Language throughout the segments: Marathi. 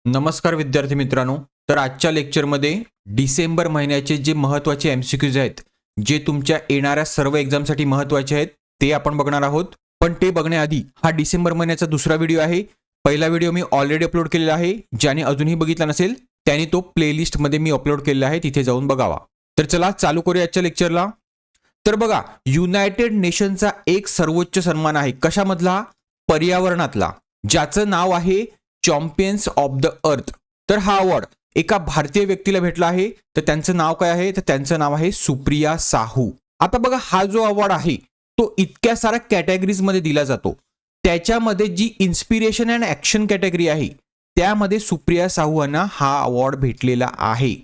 नमस्कार विद्यार्थी मित्रांनो. तर आजच्या लेक्चरमध्ये डिसेंबर महिन्याचे जे महत्त्वाचे एमसीक्यूज आहेत, जे तुमच्या येणाऱ्या सर्व एक्झामसाठी महत्त्वाचे आहेत, ते आपण बघणार आहोत. पण ते बघण्याआधी हा डिसेंबर महिन्याचा दुसरा व्हिडिओ आहे. पहिला व्हिडिओ मी ऑलरेडी अपलोड केलेला आहे. ज्याने अजूनही बघितला नसेल त्याने तो प्लेलिस्टमध्ये मी अपलोड केलेला आहे, तिथे जाऊन बघावा. तर चला चालू करूया आजच्या लेक्चरला. तर बघा, युनायटेड नेशनचा एक सर्वोच्च सन्मान आहे. कशामधला? पर्यावरणातला, ज्याचं नाव आहे चॅम्पियन्स ऑफ द अर्थ. तर हा अवॉर्ड एका भारतीय व्यक्तीला भेटला आहे. तर त्यांचं नाव काय आहे? तर त्यांचं नाव आहे सुप्रिया साहू. आता बघा, हा जो अवॉर्ड आहे तो इतक्या साऱ्या कॅटेगरीज मध्ये दिला जातो. त्याच्यामध्ये जी इन्स्पिरेशन अँड ऍक्शन कॅटेगरी आहे त्यामध्ये सुप्रिया साहू यांना हा अवॉर्ड भेटलेला आहे.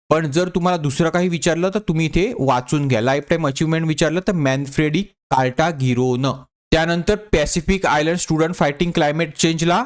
पण जर तुम्हाला दुसरं काही विचारलं तर तुम्ही इथे वाचून घ्या. लाईफ टाईम अचीवमेंट विचारलं तर मॅनफ्रेडी कार्टागिरोनं. त्यानंतर Pacific island student fighting climate चेंजला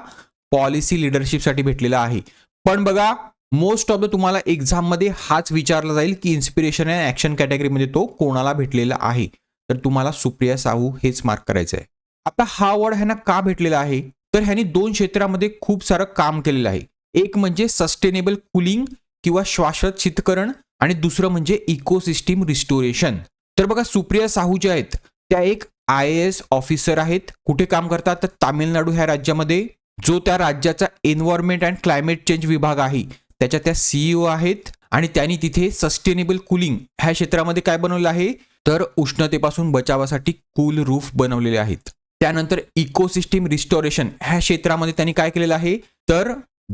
पॉलिसी लिडरशिपसाठी भेटलेला आहे. पण बघा, मोस्ट ऑफ द तुम्हाला एक्झाम मध्ये हाच विचारला जाईल की इन्स्पिरेशन अँड ऍक्शन कॅटेगरीमध्ये तो कोणाला भेटलेला आहे. तर तुम्हाला सुप्रिया साहू हेच मार्क करायचं आहे. आता हा अवॉर्ड ह्यांना का भेटलेला आहे? तर ह्यांनी दोन क्षेत्रामध्ये खूप सारं काम केलेलं आहे. एक म्हणजे सस्टेनेबल कुलिंग किंवा शाश्वत शीतकरण, आणि दुसरं म्हणजे इकोसिस्टीम रिस्टोरेशन. तर बघा, सुप्रिया साहू ज्या आहेत त्या एक IAS ऑफिसर आहेत. कुठे काम करतात? तर तामिळनाडू ह्या राज्यामध्ये. जो त्या राज्याचा एन्व्हायरमेंट अँड क्लायमेट चेंज विभाग आहे त्याच्या त्या CEO आहेत. आणि त्यांनी तिथे सस्टेनेबल कुलिंग ह्या क्षेत्रामध्ये काय बनवलं आहे? तर उष्णतेपासून बचावासाठी कूल रूफ बनवलेले आहेत. त्यानंतर इकोसिस्टीम रिस्टोरेशन ह्या क्षेत्रामध्ये त्यांनी काय केलेलं आहे? तर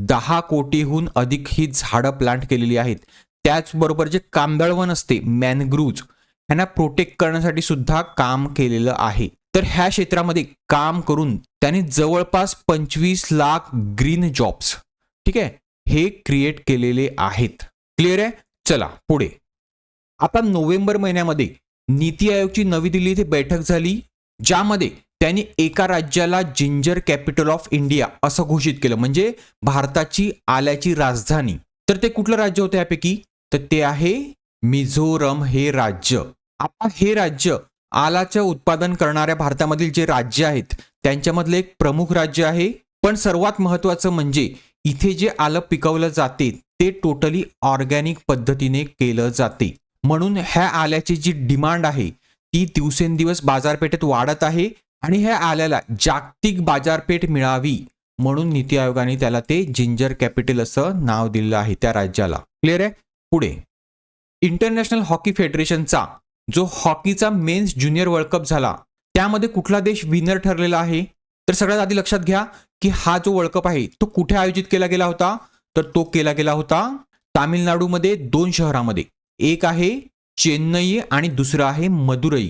10 कोटीहून अधिक ही झाडं प्लांट केलेली आहेत. त्याचबरोबर जे कांदळवन असते, मॅनग्रुव्ज, ह्यांना प्रोटेक्ट करण्यासाठी सुद्धा काम केलेलं आहे. तर ह्या क्षेत्रामध्ये काम करून त्यांनी जवळपास 25 लाख ग्रीन जॉब्स, ठीक आहे, हे क्रिएट केलेले आहेत. क्लिअर आहे? चला पुढे. आता नोव्हेंबर महिन्यामध्ये नीती आयोगची नवी दिल्ली येथे बैठक झाली, ज्यामध्ये त्यांनी एका राज्याला जिंजर कॅपिटल ऑफ इंडिया असं घोषित केलं, म्हणजे भारताची आल्याची राजधानी. तर ते कुठलं राज्य होतं यापैकी? तर ते आहे मिझोरम हे राज्य. आता हे राज्य आलाचं उत्पादन करणाऱ्या भारतामधील जे राज्य आहेत त्यांच्यामधलं एक प्रमुख राज्य आहे. पण सर्वात महत्वाचं म्हणजे इथे जे आलं पिकवलं जाते ते टोटली ऑर्गॅनिक पद्धतीने केलं जाते. म्हणून ह्या आल्याची जी डिमांड आहे ती दिवसेंदिवस बाजारपेठेत वाढत आहे. आणि ह्या आल्याला जागतिक बाजारपेठ मिळावी म्हणून नीती आयोगाने त्याला ते जिंजर कॅपिटल असं नाव दिलेलं आहे त्या राज्याला. क्लिअर आहे? पुढे. इंटरनॅशनल हॉकी फेडरेशनचा जो हॉकीचा मेन्स ज्युनियर वर्ल्ड कप झाला त्यामध्ये कुठला देश विनर ठरलेला आहे? तर सगळ्यात आधी लक्षात घ्या की हा जो वर्ल्ड कप आहे तो कुठे आयोजित केला गेला होता? तर तो केला गेला होता तामिळनाडूमध्ये 2 शहरामध्ये. एक आहे चेन्नई आणि दुसरं आहे मदुरई.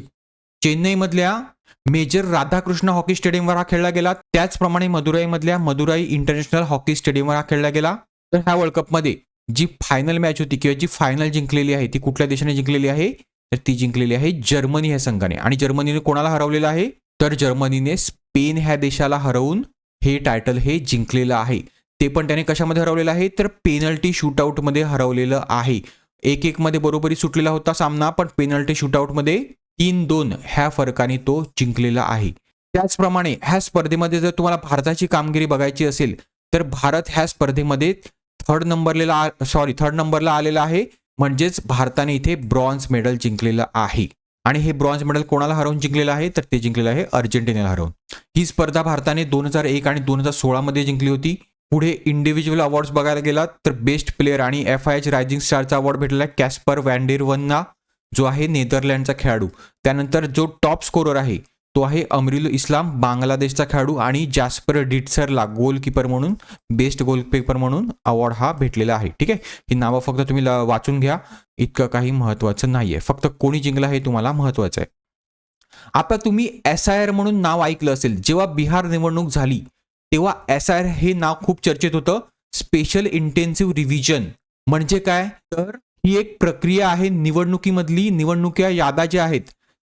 चेन्नईमधल्या मेजर राधाकृष्ण हॉकी स्टेडियमवर हा खेळला गेला. त्याचप्रमाणे मदुराईमधल्या मदुराई इंटरनॅशनल हॉकी स्टेडियमवर हा खेळला गेला. तर ह्या वर्ल्ड कपमध्ये जी फायनल मॅच होती किंवा जी फायनल जिंकलेली आहे ती कुठल्या देशाने जिंकलेली आहे? तर ती जिंकलेली आहे जर्मनी ह्या संघाने. आणि जर्मनीने कोणाला हरवलेलं आहे? तर जर्मनीने स्पेन ह्या देशाला हरवून हे टायटल हे जिंकलेलं आहे. ते पण त्याने कशामध्ये हरवलेलं आहे? तर पेनल्टी शूटआउटमध्ये हरवलेलं आहे. 1-1 मध्ये बरोबरी सुटलेला होता सामना, पण पेनल्टी शूटआउटमध्ये 3-2 ह्या फरकाने तो जिंकलेला आहे. त्याचप्रमाणे ह्या स्पर्धेमध्ये जर तुम्हाला भारताची कामगिरी बघायची असेल तर भारत ह्या स्पर्धेमध्ये थर्ड नंबरला आलेला आहे. म्हणजेच भारताने इथे ब्रॉन्झ मेडल जिंकलेलं आहे. आणि हे ब्रॉन्झ मेडल कोणाला हरवून जिंकलेलं आहे? तर ते जिंकलेलं आहे अर्जेंटिनाला हरवून. ही स्पर्धा भारताने 2001 आणि 2016 मध्ये जिंकली होती. पुढे इंडिव्हिज्युअल अवॉर्ड्स बघायला गेलात तर बेस्ट प्लेअर आणि FIH रायझिंग स्टारचा अवॉर्ड भेटलेला आहे कॅस्पर वॅन्डेरवनना, जो आहे नेदरलँडचा खेळाडू. त्यानंतर जो टॉप स्कोरर आहे तो आहे अमरिल इस्लाम, बांगलादेशचा खेळाडू. आणि जॅस्पर डिट्सरला गोलकीपर म्हणून, बेस्ट गोलकीपर म्हणून अवॉर्ड हा भेटलेला आहे. ठीक आहे, ही नावं फक्त तुम्ही वाचून घ्या, इतकं काही महत्वाचं नाहीये, फक्त कोणी जिंकलं हे तुम्हाला महत्वाचं आहे. आता तुम्ही SIR म्हणून नाव ऐकलं असेल. जेव्हा बिहार निवडणूक झाली तेव्हा SIR हे नाव खूप चर्चेत होतं. स्पेशल इंटेन्सिव्ह रिव्हिजन म्हणजे काय? तर ही एक प्रक्रिया आहे निवडणुकीमधली. निवडणुक्या याद्या ज्या आहेत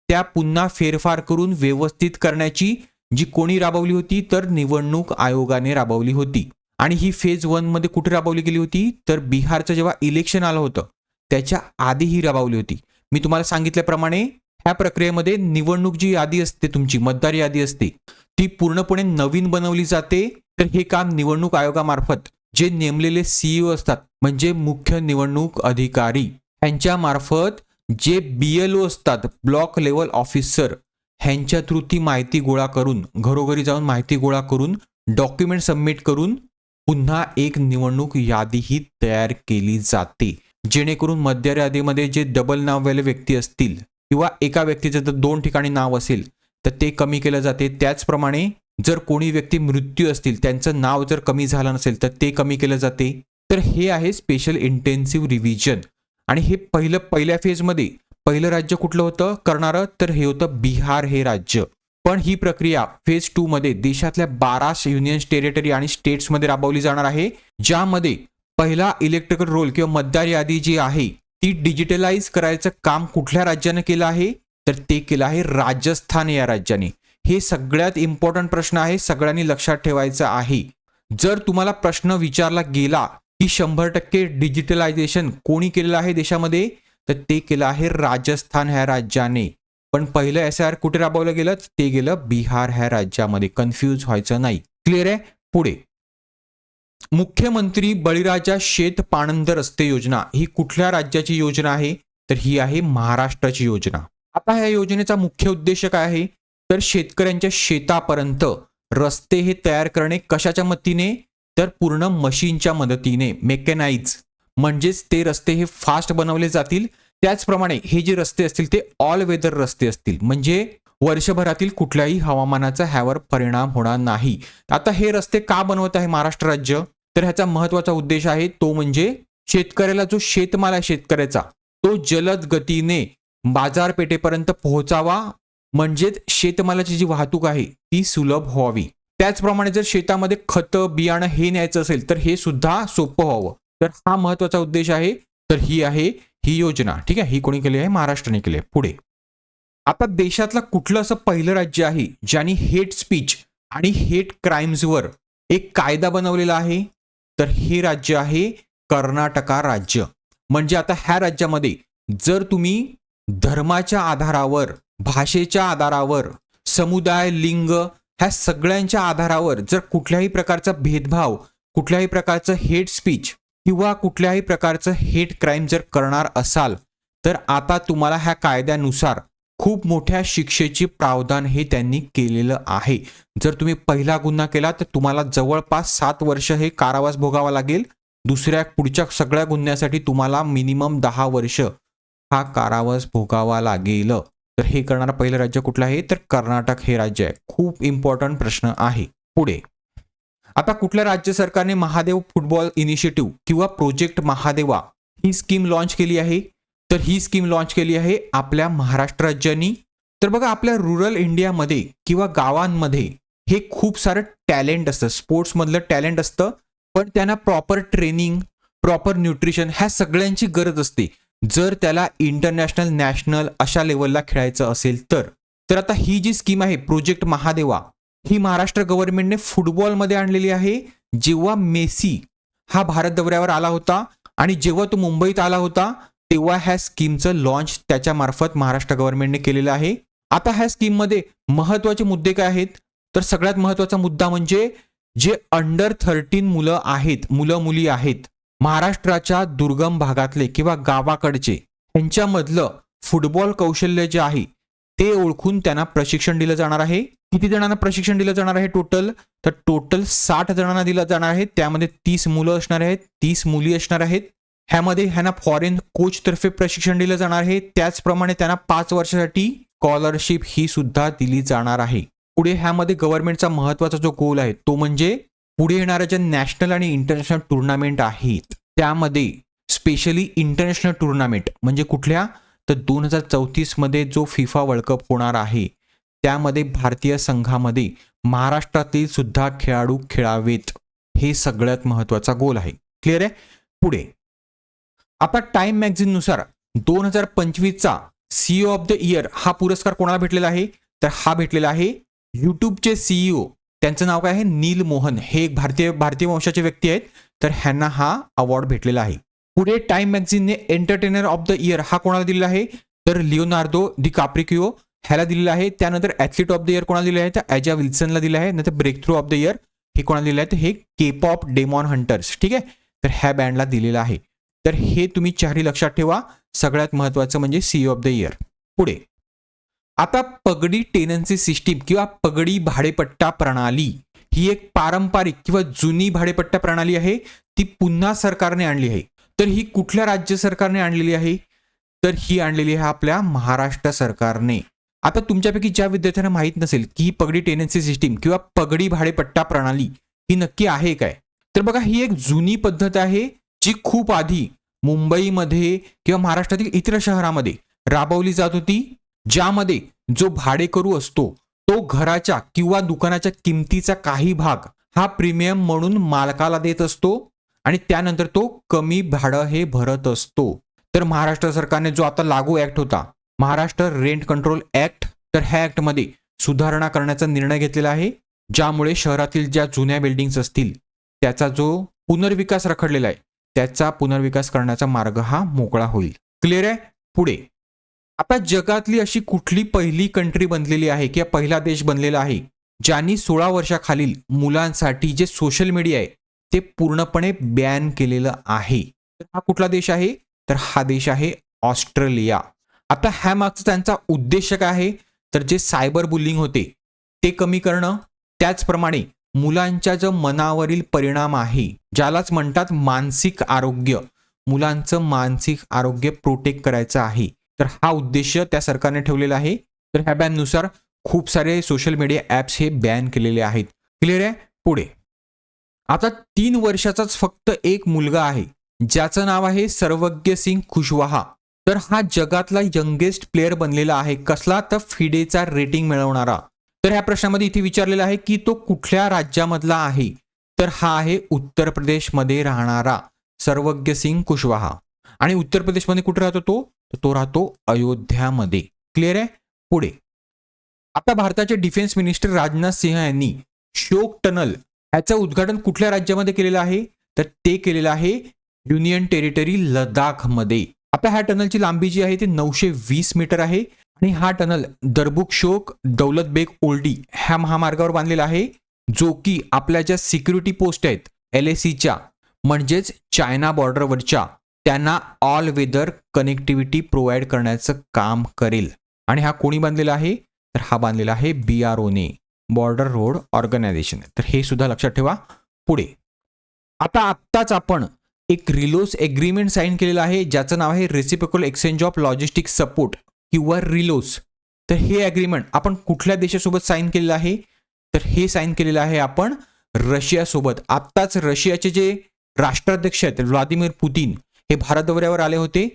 त्या पुन्हा फेरफार करून व्यवस्थित करण्याची, जी कोणी राबवली होती? तर निवडणूक आयोगाने राबवली होती. आणि ही फेज 1 मध्ये कुठे राबवली गेली होती? तर बिहारचं जेव्हा इलेक्शन आलं होतं त्याच्या आधी ही राबवली होती. मी तुम्हाला सांगितल्याप्रमाणे ह्या प्रक्रियेमध्ये निवडणूक जी यादी असते, तुमची मतदार यादी असते, ती पूर्णपणे नवीन बनवली जाते. तर हे काम निवडणूक आयोगामार्फत जे नेमलेले सीईओ असतात म्हणजे मुख्य निवडणूक अधिकारी, यांच्या मार्फत जे BLO असतात, ब्लॉक लेवल ऑफिसर, ह्यांच्या थ्रू ती माहिती गोळा करून, घरोघरी जाऊन माहिती गोळा करून, डॉक्युमेंट सबमिट करून पुन्हा एक निवडणूक यादीही तयार केली जाते, जेणेकरून मतदार यादीमध्ये जे डबल नाववाले व्यक्ती असतील किंवा एका व्यक्तीचं जर 2 ठिकाणी नाव असेल तर ते कमी केलं जाते. त्याचप्रमाणे जर कोणी व्यक्ती मृत्यू असतील, त्यांचं नाव जर कमी झालं नसेल तर ते कमी केलं जाते. तर हे आहे स्पेशल इंटेन्सिव्ह रिव्हिजन. आणि हे पहिल्या फेजमध्ये पहिलं राज्य कुठलं होतं करणारं, तर हे होतं बिहार हे राज्य. पण ही प्रक्रिया फेज 2 मध्ये देशातल्या 12 युनियन टेरिटरी आणि स्टेट्समध्ये राबवली जाणार आहे, ज्यामध्ये पहिला इलेक्ट्रिकल रोल किंवा मतदार यादी जी आहे ती डिजिटलाइज करायचं काम कुठल्या राज्यानं केलं आहे, तर ते केलं आहे राजस्थान या राज्याने. हे सगळ्यात इम्पॉर्टंट प्रश्न आहे, सगळ्यांनी लक्षात ठेवायचं आहे. जर तुम्हाला प्रश्न विचारला गेला की 100% डिजिटलायझेशन कोणी केलेलं आहे देशामध्ये, तर ते केलं आहे राजस्थान ह्या राज्याने. पण पहिलं SIR कुठे राबवलं गेलं, ते गेलं बिहार ह्या राज्यामध्ये. कन्फ्यूज व्हायचं नाही. क्लिअर आहे. पुढे मुख्यमंत्री बळीराजा शेत पाणंद रस्ते योजना ही कुठल्या राज्याची योजना आहे, तर ही आहे महाराष्ट्राची योजना. आता ह्या योजनेचा मुख्य उद्देश काय आहे, तर शेतकऱ्यांच्या शेतापर्यंत रस्ते हे तयार करणे. कशाच्या मदतीने, तर पूर्ण मशीनच्या मदतीने, मेकॅनाइज. म्हणजेच ते रस्ते हे फास्ट बनवले जातील. त्याचप्रमाणे हे जे रस्ते असतील ते ऑल वेदर रस्ते असतील, म्हणजे वर्षभरातील कुठल्याही हवामानाचा ह्यावर परिणाम होणार नाही. आता हे रस्ते का बनवत आहे महाराष्ट्र राज्य, तर ह्याचा महत्वाचा उद्देश आहे तो म्हणजे शेतकऱ्याला जो शेतमाल आहे शेतकऱ्याचा तो जलद गतीने बाजारपेठेपर्यंत पोहोचावा, म्हणजेच शेतमालाची जी वाहतूक आहे ती सुलभ व्हावी. त्याचप्रमाणे जर शेतामध्ये खतं बियाणं हे न्यायचं असेल तर हे सुद्धा सोपं व्हावं. तर हा महत्वाचा उद्देश आहे. तर ही आहे ही योजना. ठीक आहे. ही कोणी केली आहे, महाराष्ट्राने केली आहे. पुढे आता देशातलं कुठलं असं पहिलं राज्य आहे ज्यांनी हेट स्पीच आणि हेट क्राईम्सवर एक कायदा बनवलेला आहे, तर हे राज्य आहे कर्नाटका राज्य. म्हणजे आता ह्या राज्यामध्ये जर तुम्ही धर्माच्या आधारावर, भाषेच्या आधारावर, समुदाय, लिंग ह्या सगळ्यांच्या आधारावर जर कुठल्याही प्रकारचा भेदभाव, कुठल्याही प्रकारचं हेट स्पीच किंवा कुठल्याही प्रकारचं हेट क्राईम जर करणार असाल, तर आता तुम्हाला ह्या कायद्यानुसार खूप मोठ्या शिक्षेची प्रावधान हे त्यांनी केलेलं आहे. जर तुम्ही पहिला गुन्हा केला तर तुम्हाला जवळपास 7 वर्ष हे कारावास भोगावा लागेल. पुढच्या सगळ्या गुन्ह्यासाठी तुम्हाला मिनिमम 10 वर्ष हा कारावास भोगावा लागेल. तर हे करणारं पहिलं राज्य कुठलं आहे, तर कर्नाटक हे राज्य आहे. खूप इम्पॉर्टंट प्रश्न आहे. पुढे आता कुठल्या राज्य सरकारने महादेव फुटबॉल इनिशिएटिव्ह किंवा प्रोजेक्ट महादेवा ही स्कीम लॉन्च केली आहे, तर ही स्कीम लॉन्च केली आहे आपल्या महाराष्ट्र राज्याने. तर बघा आपल्या रुरल इंडियामध्ये किंवा गावांमध्ये हे खूप सारं टॅलेंट असतं, स्पोर्ट्समधलं टॅलेंट असतं, पण त्यांना प्रॉपर ट्रेनिंग, प्रॉपर न्यूट्रिशन ह्या सगळ्यांची गरज असते जर त्याला इंटरनॅशनल, नॅशनल अशा लेवलला खेळायचं असेल तर. तर आता ही जी स्कीम आहे प्रोजेक्ट महादेवा ही महाराष्ट्र गव्हर्नमेंटने फुटबॉलमध्ये आणलेली आहे. जेव्हा मेसी हा भारत दौऱ्यावर आला होता आणि जेव्हा तो मुंबईत आला होता तेव्हा ह्या स्कीमचं लॉन्च त्याच्या मार्फत महाराष्ट्र गव्हर्नमेंटने केलेलं आहे. आता ह्या स्कीममध्ये महत्वाचे मुद्दे काय आहेत, तर सगळ्यात महत्वाचा मुद्दा म्हणजे जे अंडर 13 मुलं आहेत, मुलं मुली आहेत महाराष्ट्राच्या दुर्गम भागातले किंवा गावाकडचे, त्यांच्यामधलं फुटबॉल कौशल्य जे आहे ते ओळखून त्यांना प्रशिक्षण दिलं जाणार आहे. किती जणांना प्रशिक्षण दिलं जाणार आहे टोटल, तर टोटल 60 जणांना दिलं जाणार आहे. त्यामध्ये 30 मुलं असणार आहेत, 30 मुली असणार आहेत. ह्यामध्ये ह्यांना फॉरेन कोच तर्फे प्रशिक्षण दिलं जाणार आहे. त्याचप्रमाणे त्यांना 5 वर्षासाठी स्कॉलरशिप ही सुद्धा दिली जाणार आहे. पुढे ह्यामध्ये गव्हर्नमेंटचा महत्वाचा जो गोल आहे तो म्हणजे पुढे येणाऱ्या ज्या नॅशनल आणि इंटरनॅशनल टुर्नामेंट आहेत त्यामध्ये स्पेशली इंटरनॅशनल टुर्नामेंट म्हणजे कुठल्या, तर 2034 मध्ये जो फिफा वर्ल्ड कप होणार आहे त्यामध्ये भारतीय संघामध्ये महाराष्ट्रातील सुद्धा खेळाडू खेळावेत. हे सगळ्यात महत्वाचा गोल आहे. क्लिअर आहे. पुढे आता टाइम मॅगझिन नुसार 2025चा सीईओ ऑफ द इयर हा पुरस्कार कोणाला भेटलेला आहे, तर हा भेटलेला आहे युट्यूबचे सीईओ, त्यांचं नाव काय आहे, नील मोहन. हे एक भारतीय वंशाचे व्यक्ती आहेत, तर ह्यांना हा अवॉर्ड भेटलेला आहे. पुढे टाइम मॅगझिनने एंटरटेनर ऑफ द इयर हा कोणाला दिलेला आहे, तर लिओनार्दो डिकाप्रियो ह्याला दिलेला आहे. त्यानंतर ॲथलीट ऑफ द इयर कोणाला दिलेला आहे, तर ॲजा विल्सनला दिला आहे. नंतर breakthrough of the year हे कोणाला दिलेलं आहे तर हे के-पॉप डेमॉन हंटर्स, ठीक आहे. तर ह्या बँडला दिलेलं आहे. तर हे तुम्ही चारही लक्षात ठेवा. सगळ्यात महत्त्वाचं म्हणजे सी ऑफ द इयर. पुढे आता पगडी टेनन्सी सिस्टीम किंवा पगडी भाडेपट्टा प्रणाली ही एक पारंपरिक किंवा जुनी भाडेपट्टा प्रणाली आहे. ती पुन्हा सरकारने आणली आहे. तर ही कुठल्या राज्य सरकारने आणलेली आहे तर ही आणलेली आहे आपल्या महाराष्ट्र सरकारने. आता तुमच्यापैकी ज्या विद्यार्थ्यांना माहीत नसेल की ही पगडी टेनन्सी सिस्टीम किंवा पगडी भाडेपट्टा प्रणाली ही नक्की आहे काय, तर बघा ही एक जुनी पद्धत आहे जी खूप आधी मुंबईमध्ये किंवा महाराष्ट्रातील इतर शहरामध्ये राबवली जात होती, ज्यामध्ये जो भाडेकरू असतो तो घराच्या किंवा दुकानाच्या किमतीचा काही भाग हा प्रीमियम म्हणून मालकाला देत असतो आणि त्यानंतर तो कमी भाडं हे भरत असतो. तर महाराष्ट्र सरकारने जो आता लागू ऍक्ट होता महाराष्ट्र रेंट कंट्रोल ऍक्ट, तर ह्या ऍक्टमध्ये सुधारणा करण्याचा निर्णय घेतलेला आहे, ज्यामुळे शहरातील ज्या जुन्या बिल्डिंग्स असतील त्याचा जो पुनर्विकास रखडलेला आहे त्याचा पुनर्विकास करण्याचा मार्ग हा मोकळा होईल. क्लिअर आहे. पुढे आता जगातली अशी कुठली पहिली कंट्री बनलेली आहे किंवा पहिला देश बनलेला आहे ज्यांनी 16 वर्षाखालील मुलांसाठी जे सोशल मीडिया आहे ते पूर्णपणे बॅन केलेलं आहे. तर हा कुठला देश आहे तर हा देश आहे ऑस्ट्रेलिया. आता ह्या मागचा त्यांचा उद्देश काय आहे तर जे सायबर बुलिंग होते ते कमी करणं, त्याचप्रमाणे मुलांच्या जो मनावरील परिणाम आहे ज्यालाच म्हणतात मानसिक आरोग्य, मुलांचं मानसिक आरोग्य प्रोटेक्ट करायचं आहे. तर हा उद्देश त्या सरकारने ठेवलेला आहे. तर ह्या बॅननुसार खूप सारे सोशल मीडिया ॲप्स हे बॅन केलेले आहेत. क्लिअर आहे. पुढे आता 3 वर्षाचाच फक्त एक मुलगा आहे ज्याचं नाव आहे सर्वज्ञ सिंग खुशवाहा. तर हा जगातला यंगेस्ट प्लेअर बनलेला आहे. कसला तर फिडेचा रेटिंग मिळवणारा. तर ह्या प्रश्नामध्ये इथे विचारलेला आहे की तो कुठल्या राज्यामधला आहे तर हा आहे उत्तर प्रदेशमध्ये राहणारा सर्वज्ञ सिंग कुशवाहा. आणि उत्तर प्रदेशमध्ये कुठे राहतो तो राहतो अयोध्यामध्ये. क्लिअर आहे. पुढे आता भारताचे डिफेन्स मिनिस्टर राजनाथ सिंह यांनी शोक टनल ह्याचं उद्घाटन कुठल्या राज्यामध्ये केलेलं आहे तर ते केलेलं आहे युनियन टेरिटरी लडाखमध्ये. आता ह्या टनलची लांबी जी आहे ती 920 मीटर आहे आणि हा टनल दरबुक शोक दौलत बेग ओल्डी ह्या महामार्गावर बांधलेला आहे, जो की आपल्या ज्या सिक्युरिटी पोस्ट आहेत LACच्या म्हणजेच चायना बॉर्डरवरच्या त्यांना ऑल वेदर कनेक्टिव्हिटी प्रोव्हाइड करण्याचं काम करेल. आणि हा कोणी बांधलेला आहे तर हा बांधलेला आहे BROने, बॉर्डर रोड ऑर्गनायझेशन. तर हे सुद्धा लक्षात ठेवा. पुढे आता आत्ताच आपण एक रिलोस एग्रीमेंट साईन केलेलं आहे ज्याचं नाव आहे reciprocal exchange of logistic support किंवा रिलोस. तर हे ॲग्रीमेंट आपण कुठल्या देशासोबत साईन केलेलं आहे तर हे साईन केलेलं आहे आपण रशियासोबत. आत्ताच रशियाचे जे राष्ट्राध्यक्ष आहेत व्लादिमीर पुतीन हे भारत दौऱ्यावर आले होते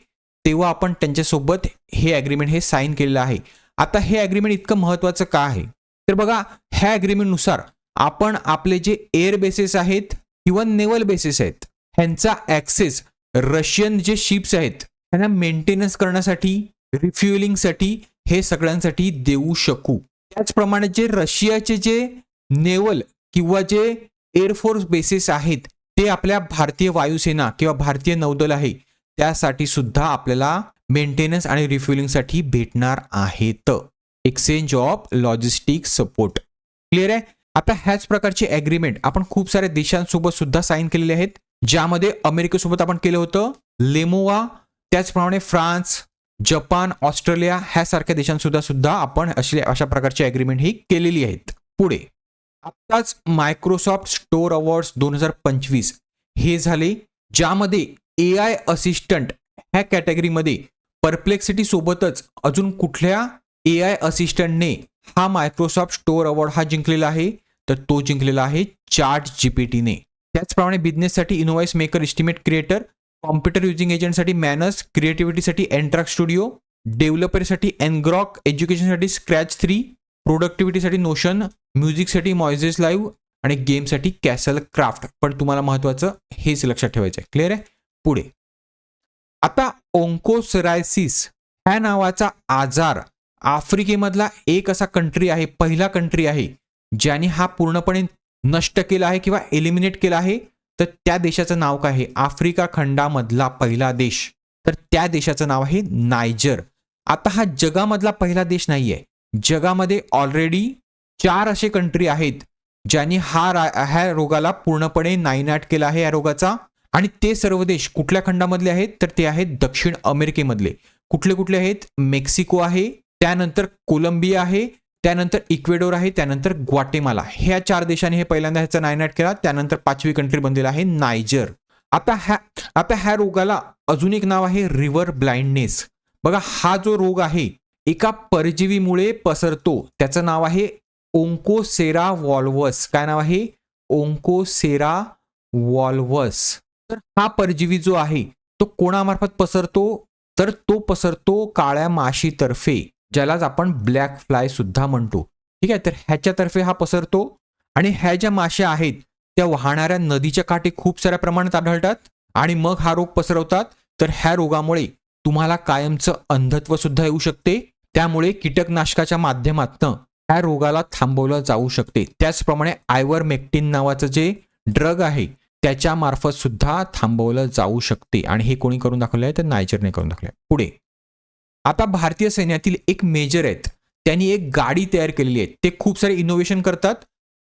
तेव्हा आपण त्यांच्यासोबत हे ॲग्रीमेंट हे साईन केलेलं आहे. आता हे ॲग्रीमेंट इतकं महत्त्वाचं का आहे तर बघा ह्या ॲग्रीमेंटनुसार आपण आपले जे एअर बेसेस आहेत किंवा नेव्हल बेसेस आहेत ह्यांचा ॲक्सेस रशियन जे शिप्स आहेत त्यांना मेंटेनन्स करण्यासाठी रिफ्युएलिंगसाठी हे सगळ्यांसाठी देऊ शकू. त्याचप्रमाणे जे रशियाचे जे नेव्हल किंवा जे एअरफोर्स बेसेस आहेत ते आपल्या भारतीय वायुसेना किंवा भारतीय नौदल आहे त्यासाठी सुद्धा आपल्याला मेंटेनन्स आणि रिफ्युएलिंगसाठी भेटणार आहेत. Exchange of logistic support. Clear आहे. आता ह्याच प्रकारचे ॲग्रीमेंट आपण खूप साऱ्या देशांसोबत सुद्धा साईन केलेले आहेत, ज्यामध्ये अमेरिकेसोबत आपण केलं होतं लेमोवा, त्याचप्रमाणे फ्रान्स, जपान, ऑस्ट्रेलिया ह्यासारख्या देशांसुद्धा सुद्धा आपण अशा प्रकारची ॲग्रीमेंट ही केलेली आहेत. पुढे आत्ताच मायक्रोसॉफ्ट स्टोअर अवॉर्ड्स 2025 हे झाले, ज्यामध्ये AI असिस्टंट ह्या कॅटेगरीमध्ये परप्लेक्सिटी सोबतच अजून कुठल्या AI असिस्टंटने हा मायक्रोसॉफ्ट स्टोअर अवॉर्ड हा जिंकलेला आहे तर तो जिंकलेला आहे ChatGPTने. त्याचप्रमाणे बिझनेससाठी invoice maker estimate creator, computer using एजंटसाठी मॅनस, क्रिएटिव्हिटीसाठी एनट्रॅक स्टुडिओ, डेव्हलपरसाठी एनग्रॉक, एज्युकेशनसाठी स्क्रॅच 3, प्रोडक्टिव्हिटीसाठी नोशन, म्युझिकसाठी मॉयझेस लाईव्ह आणि गेमसाठी कॅसल क्राफ्ट. पण तुम्हाला महत्त्वाचं हेच लक्षात ठेवायचं आहे. क्लिअर आहे. पुढे आता ओंकोसरायसिस ह्या नावाचा आजार आफ्रिकेमधला एक असा कंट्री आहे, पहिला कंट्री आहे ज्याने हा पूर्णपणे नष्ट केला आहे किंवा एलिमिनेट केला आहे. तर त्या देशाचं नाव काय आहे? आफ्रिका खंडामधला पहिला देश, तर त्या देशाचं नाव आहे नायजर. आता हा जगामधला पहिला देश नाही आहे, जगामध्ये ऑलरेडी 4 असे कंट्री आहेत ज्यांनी ह्या रोगाला पूर्णपणे नायनाट केला आहे या रोगाचा. आणि ते सर्व देश कुठल्या खंडामधले आहेत तर ते आहेत दक्षिण अमेरिकेमधले. कुठले कुठले आहेत? मेक्सिको आहे, त्यानंतर कोलंबिया आहे, त्यानंतर इक्वेडोर आहे, त्यानंतर ग्वाटेमाला. ह्या 4 देशांनी हे पहिल्यांदा ह्याचा नायनाट केला. त्यानंतर 5वी कंट्री बनलेला आहे नायजर. आता ह्या रोगाला अजून एक नाव आहे रिव्हर ब्लाइंडनेस. बघा, हा जो रोग आहे एका परजीवीमुळे पसरतो. त्याचं नाव आहे ओंकोसेरा वॉल्वस. काय नाव आहे? ओंकोसेरा वॉल्वस. तर हा परजीवी जो आहे तो कोणामार्फत पसरतो? तर तो पसरतो काळ्या माशीतर्फे, ज्यालाच आपण ब्लॅक फ्लाय सुद्धा म्हणतो. ठीक आहे, तर ह्याच्यातर्फे हा पसरतो. आणि ह्या ज्या माश्या आहेत त्या वाहणाऱ्या नदीच्या काठी खूप साऱ्या प्रमाणात आढळतात आणि मग हा रोग पसरवतात. तर ह्या रोगामुळे तुम्हाला कायमचं अंधत्व सुद्धा येऊ शकते. त्यामुळे कीटकनाशकाच्या माध्यमातून ह्या रोगाला थांबवलं जाऊ शकते. त्याचप्रमाणे आयव्हरमेक्टिन नावाचं जे ड्रग आहे त्याच्या मार्फत सुद्धा थांबवलं जाऊ शकते. आणि हे कोणी करून दाखवलं आहे? तर नायजरने करून दाखवलं आहे. पुढे आता भारतीय सैन्यातील एक मेजर आहेत, त्यांनी एक गाडी तयार केलेली आहे. ते खूप सारे इनोव्हेशन करतात.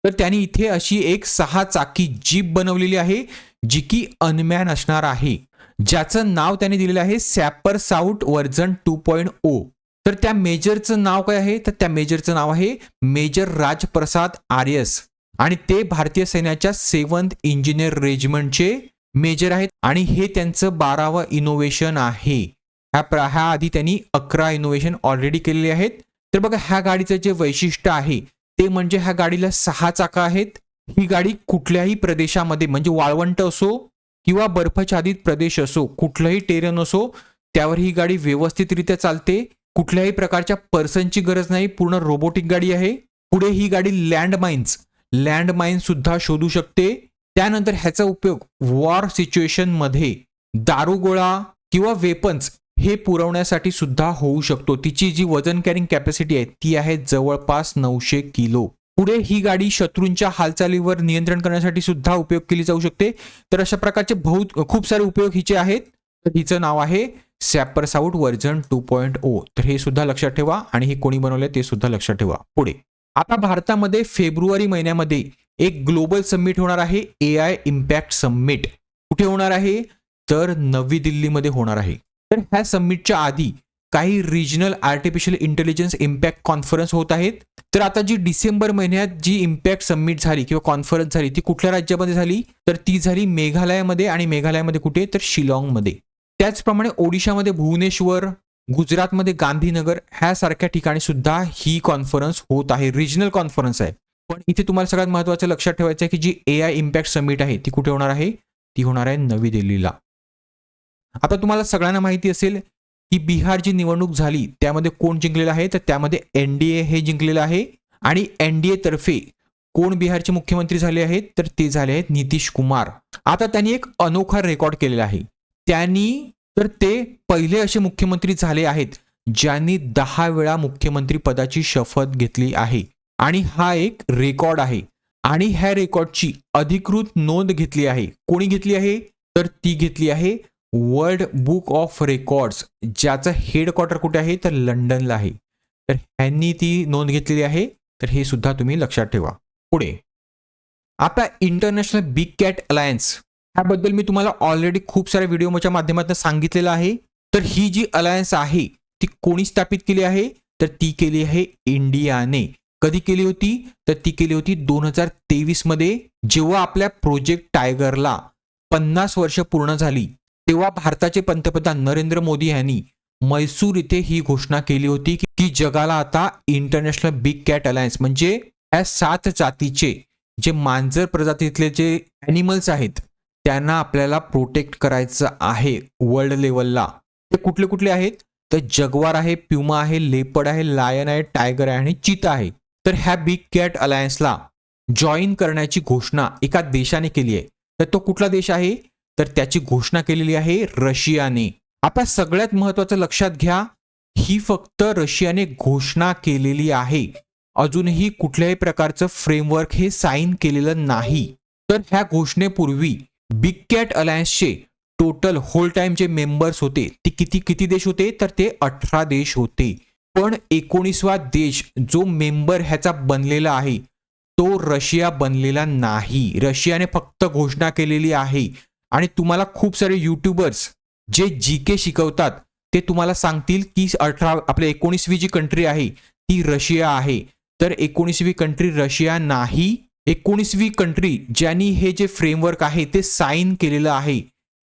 तर त्यांनी इथे अशी एक 6 चाकी जीप बनवलेली आहे जी की अनमॅन असणार आहे, ज्याचं नाव त्यांनी दिलेलं आहे सॅपर साऊट व्हर्जन 2.0. तर त्या मेजरचं नाव काय आहे? तर त्या मेजरचं नाव आहे मेजर राजप्रसाद आर्यस. आणि ते भारतीय सैन्याच्या 7th इंजिनियर रेजिमेंटचे मेजर आहेत. आणि हे त्यांचं 12वं इनोव्हेशन आहे. ह्या आधी त्यांनी 11 इनोव्हेशन ऑलरेडी केलेले आहेत. तर बघा, ह्या गाडीचं जे वैशिष्ट्य आहे ते म्हणजे ह्या गाडीला 6 चाकं आहेत. ही गाडी कुठल्याही प्रदेशामध्ये, म्हणजे वाळवंट असो किंवा बर्फाच्छादित प्रदेश असो, कुठलंही टेरेन असो, त्यावर ही गाडी व्यवस्थितरित्या चालते. कुठल्याही प्रकारच्या पर्सनची गरज नाही, पूर्ण रोबोटिक गाडी आहे. पुढे ही गाडी लँडमाइन्स सुद्धा शोधू शकते. त्यानंतर ह्याचा उपयोग वॉर सिच्युएशन मध्ये दारुगोळा किंवा वेपन्स हे पुरवण्यासाठी सुद्धा होऊ शकतो. तिची जी वजन कॅरिंग कॅपॅसिटी आहे ती आहे जवळपास 900 किलो. पुढे ही गाडी शत्रूंच्या हालचालीवर नियंत्रण करण्यासाठी सुद्धा उपयोग केली जाऊ शकते. तर अशा प्रकारचे खूप सारे उपयोग हिचे आहेत. तर हिचं नाव आहे सॅपर साऊट व्हर्जन 2.0. तर हे सुद्धा लक्षात ठेवा आणि हे कोणी बनवले ते सुद्धा लक्षात ठेवा. पुढे आता भारतामध्ये फेब्रुवारी महिन्यामध्ये एक ग्लोबल समिट होणार आहे, AI इम्पॅक्ट समिट. कुठे होणार आहे? तर नवी दिल्लीमध्ये होणार आहे. तर ह्या समिटच्या आधी काही regional artificial intelligence impact conference होत आहेत. तर आता जी डिसेंबर महिन्यात जी इम्पॅक्ट समिट झाली किंवा कॉन्फरन्स झाली ती कुठल्या राज्यामध्ये झाली? तर ती झाली मेघालयामध्ये. आणि मेघालयामध्ये कुठे? तर शिलाँगमध्ये. त्याचप्रमाणे ओडिशामध्ये भुवनेश्वर, गुजरातमध्ये गांधीनगर ह्यासारख्या ठिकाणी सुद्धा ही कॉन्फरन्स होत आहे. रिजनल कॉन्फरन्स आहे. पण इथे तुम्हाला सगळ्यात महत्त्वाचं लक्षात ठेवायचं आहे की जी AI इम्पॅक्ट समिट आहे ती कुठे होणार आहे? ती होणार आहे नवी दिल्लीला. आता तुम्हाला सगळ्यांना माहिती असेल की बिहार जी निवडणूक झाली त्यामध्ये कोण जिंकलेलं आहे? तर त्यामध्ये NDA हे जिंकलेलं आहे. आणि NDA तर्फे कोण बिहारचे मुख्यमंत्री झाले आहेत? तर ते झाले आहेत नितीश कुमार. आता त्यांनी एक अनोखा रेकॉर्ड केलेला आहे. तर ते पहिले असे मुख्यमंत्री झाले आहेत ज्यांनी 10 वेळा मुख्यमंत्री पदाची शपथ घेतली आहे. आणि हा एक रेकॉर्ड आहे. आणि ह्या रेकॉर्डची अधिकृत नोंद घेतली आहे. कोणी घेतली आहे? तर ती घेतली आहे वर्ल्ड बुक ऑफ रेकॉर्ड्स, ज्याचं हेडक्वार्टर कुठे आहे? तर लंडनला आहे. तर ह्यांनी ती नोंद घेतलेली आहे. तर हे सुद्धा तुम्ही लक्षात ठेवा. पुढे आता इंटरनॅशनल बिग कॅट अलायन्स ह्याबद्दल मी तुम्हाला ऑलरेडी खूप साऱ्या व्हिडिओच्या माध्यमातून सांगितलेलं आहे. तर ही जी अलायन्स आहे ती कोणी स्थापित केली आहे? तर ती केली आहे इंडियाने. कधी केली होती? तर ती केली होती 2023 मध्ये, जेव्हा आपल्या प्रोजेक्ट टायगरला 50 वर्ष पूर्ण झाली. तेव्हा भारताचे पंतप्रधान नरेंद्र मोदी यांनी मैसूर इथे ही घोषणा केली होती की जगाला आता इंटरनॅशनल बिग कॅट अलायन्स, म्हणजे या 7 जातीचे जे मांजर प्रजातीतले जे ॲनिमल्स आहेत त्यांना आपल्याला प्रोटेक्ट करायचं आहे वर्ल्ड लेवलला. ते कुठले कुठले आहेत? तर जगवार आहे, प्युमा आहे, लेपर्ड आहे, लायन आहे, टायगर आहे आणि चीता आहे. तर ह्या बिग कॅट अलायन्सला जॉईन करण्याची घोषणा एका देशाने केली आहे. तर तो कुठला देश आहे? तर त्याची घोषणा केलेली आहे रशियाने. आता सगळ्यात महत्त्वाचं लक्षात घ्या, ही फक्त रशियाने घोषणा केलेली आहे. अजूनही कुठल्याही प्रकारचं फ्रेमवर्क हे साईन केलेलं नाही. तर ह्या घोषणेपूर्वी बिग कॅट अलायन्सचे टोटल होल टाइम जे मेंबर्स होते ते किती देश होते? तर ते 18 देश होते. पण 19वा देश जो मेंबर ह्याचा बनलेला आहे तो रशिया बनलेला नाही. रशियाने फक्त घोषणा केलेली आहे. आणि तुम्हाला खूप सारे युट्यूबर्स जे जीके शिकवतात ते तुम्हाला सांगतील की आपल्या 19वी जी कंट्री आहे ती रशिया आहे. तर 19वी कंट्री रशिया नाही. 19वी कंट्री ज्यांनी हे जे फ्रेमवर्क आहे ते साईन केलेलं आहे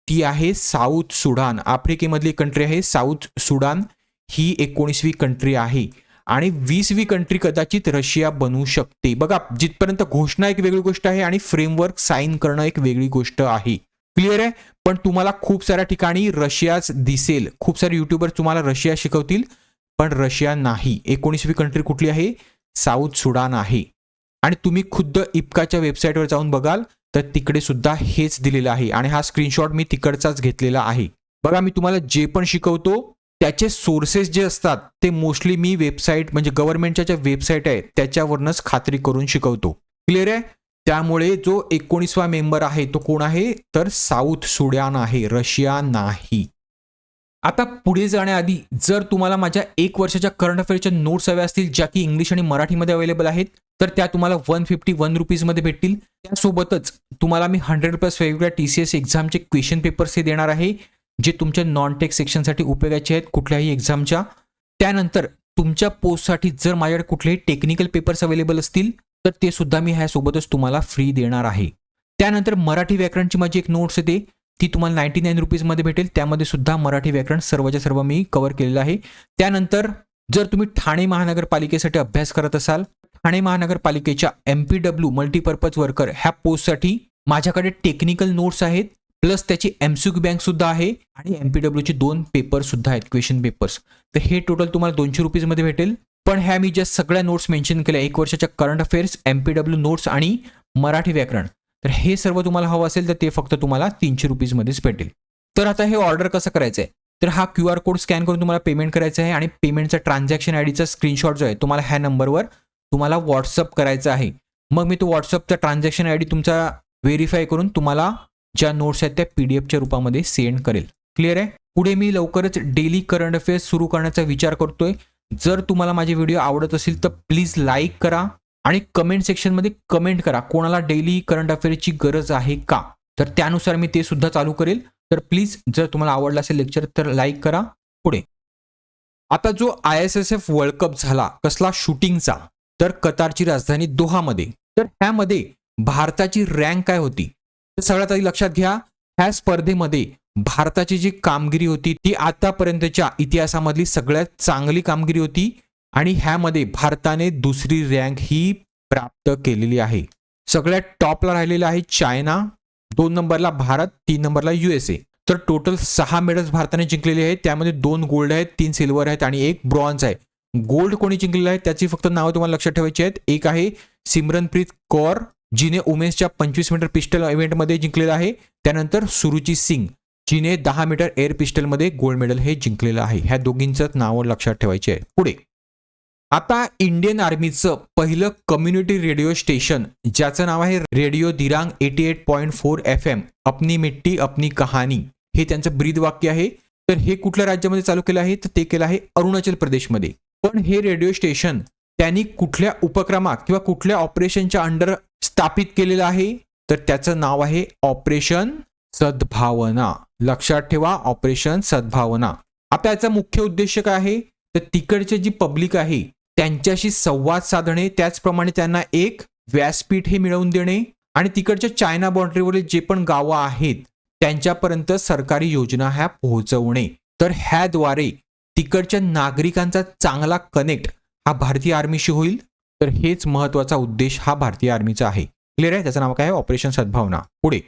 ती आहे साऊथ सुडान. आफ्रिकेमधली कंट्री आहे साऊथ सुडान. ही 19वी कंट्री आहे. आणि 20वी कंट्री कदाचित रशिया बनू शकते. बघा, जिथपर्यंत घोषणा एक वेगळी गोष्ट आहे आणि फ्रेमवर्क साईन करणं एक वेगळी गोष्ट आहे. क्लिअर आहे. पण तुम्हाला खूप साऱ्या ठिकाणी रशियाच दिसेल. खूप सारे युट्यूबर तुम्हाला रशिया शिकवतील पण रशिया नाही. 19वी कंट्री कुठली आहे? साऊथ सुडान आहे. आणि तुम्ही खुद्द इप्काच्या वेबसाईटवर जाऊन बघाल तर तिकडे सुद्धा हेच दिलेलं आहे. आणि हा स्क्रीनशॉट मी तिकडचाच घेतलेला आहे. बघा, मी तुम्हाला जे पण शिकवतो त्याचे सोर्सेस जे असतात ते मोस्टली मी वेबसाईट म्हणजे गव्हर्नमेंटच्या ज्या वेबसाईट आहे त्याच्यावरूनच खात्री करून शिकवतो. क्लिअर आहे. त्यामुळे जो 19वा मेंबर आहे तो कोण आहे? तर साऊथ सुडान आहे, रशिया नाही. आता पुढे जाण्याआधी जर तुम्हाला माझ्या 1 वर्षाच्या करंट अफेअरच्या नोट्स हव्या असतील ज्या की इंग्लिश आणि मराठीमध्ये अवेलेबल आहेत तर त्या तुम्हाला 151 रुपीजमध्ये भेटतील. त्यासोबतच तुम्हाला मी 100+ वेगवेगळ्या TCS एक्झामचे क्वेश्चन पेपर्स हे देणार आहे जे तुमच्या नॉन टेक सेक्शनसाठी उपयोगाचे आहेत कुठल्याही एक्झामच्या. त्यानंतर तुमच्या पोस्टसाठी जर माझ्याकडे कुठलेही टेक्निकल पेपर्स अवेलेबल असतील तर ते सुद्धा मी ह्यासोबतच तुम्हाला फ्री देणार आहे. त्यानंतर मराठी व्याकरणची माझी एक नोट्स येते ती तुम्हाला 99 रुपीजमध्ये भेटेल. त्यामध्ये सुद्धा मराठी व्याकरण सर्वच्या सर्व मी कव्हर केलेलं आहे. त्यानंतर जर तुम्ही ठाणे महानगरपालिकेसाठी अभ्यास करत असाल, ठाणे महानगरपालिकेच्या MPW मल्टीपर्पज वर्कर ह्या पोस्टसाठी माझ्याकडे टेक्निकल नोट्स आहेत प्लस त्याची MCQ बँक सुद्धा आहे आणि MPWचे 2 पेपर सुद्धा आहेत, क्वेश्चन पेपर्स. तर हे टोटल तुम्हाला 200 रुपीजमध्ये भेटेल. पण ह्या मी ज्या सगळ्या नोट्स मेन्शन केल्या 1 वर्षाच्या करंट अफेअर्स, MPW नोट्स आणि मराठी व्याकरण, तर हे सर्व तुम्हाला हवं असेल तर ते फक्त तुम्हाला 300 रुपीजमध्येच भेटेल. तर आता हे ऑर्डर कसं करायचं आहे? तर हा QR कोड स्कॅन करून तुम्हाला पेमेंट करायचं आहे आणि पेमेंटचा ट्रान्झॅक्शन आयडीचा स्क्रीनशॉट जो आहे तुम्हाला ह्या नंबरवर तुम्हाला व्हॉट्सअप करायचा आहे. मग मी तो व्हॉट्सअपचा ट्रान्झॅक्शन आयडी तुमचा व्हेरीफाय करून तुम्हाला ज्या नोट्स आहेत त्या PDFच्या रूपामध्ये सेंड करेल. क्लिअर आहे. पुढे मी लवकरच डेली करंट अफेअर्स सुरू करण्याचा विचार करतोय. जर तुम्हाला माझे व्हिडिओ आवडत असेल तर प्लीज लाईक करा आणि कमेंट सेक्शनमध्ये कमेंट करा कोणाला डेली करंट अफेअर्सची गरज आहे का, तर त्यानुसार मी ते सुद्धा चालू करेल. तर प्लीज जर तुम्हाला आवडला असेल लेक्चर तर लाईक करा. पुढे आता जो ISSF वर्ल्ड कप झाला कसला शूटिंगचा, तर कतारची राजधानी दोहामध्ये. तर ह्यामध्ये भारताची रँक काय होती तर सगळ्यात आधी लक्षात घ्या, ह्या स्पर्धेमध्ये भारताची जी कामगिरी होती ती आतापर्यंतच्या इतिहासामधली सगळ्यात चांगली कामगिरी होती आणि ह्यामध्ये भारताने 2री रँक ही प्राप्त केलेली आहे. सगळ्यात टॉपला राहिलेला आहे चायना, 2 नंबरला भारत, 3 नंबरला USA. तर टोटल 6 मेडल्स भारताने जिंकलेले आहेत. त्यामध्ये 2 गोल्ड आहेत, 3 सिल्वर आहेत आणि 1 ब्रॉन्झ आहे. गोल्ड कोणी जिंकलेलं आहे त्याची फक्त नावं तुम्हाला लक्षात ठेवायची आहेत. एक आहे सिमरनप्रीत कौर जिने वुमेन्सच्या 25 मीटर पिस्टल इव्हेंटमध्ये जिंकलेलं आहे. त्यानंतर सुरुची सिंग जिने 10 मीटर एअर पिस्टलमध्ये गोल्ड मेडल हे जिंकलेलं आहे. ह्या दोघींचंच नावं लक्षात ठेवायचे आहे. पुढे आता इंडियन आर्मीचं पहिलं कम्युनिटी रेडिओ स्टेशन ज्याचं नाव आहे रेडिओ दिरांग 88.4 FM, अपनी मिट्टी अपनी कहाणी, हे त्यांचं ब्रीद वाक्य आहे. तर हे कुठल्या राज्यामध्ये चालू केलं आहे तर ते केलं आहे अरुणाचल प्रदेशमध्ये. पण हे रेडिओ स्टेशन त्यांनी कुठल्या उपक्रमा किंवा कुठल्या ऑपरेशनच्या अंडर स्थापित केलेलं आहे तर त्याचं नाव आहे ऑपरेशन सद्भावना. लक्षात ठेवा, ऑपरेशन सद्भावना. आता याचा मुख्य उद्देश काय आहे तर तिकडचे जी पब्लिक आहे त्यांच्याशी संवाद साधणे, त्याचप्रमाणे त्यांना एक व्यासपीठ हे मिळवून देणे आणि तिकडच्या चायना बाउंड्रीवरील जे पण गावं आहेत त्यांच्यापर्यंत सरकारी योजना ह्या पोहोचवणे. तर ह्याद्वारे तिकडच्या नागरिकांचा चांगला कनेक्ट हा भारतीय आर्मीशी होईल. तर हेच महत्वाचा उद्देश हा भारतीय आर्मीचा आहे. क्लिअर आहे. त्याचं नाव काय आहे? ऑपरेशन सद्भावना. पुढे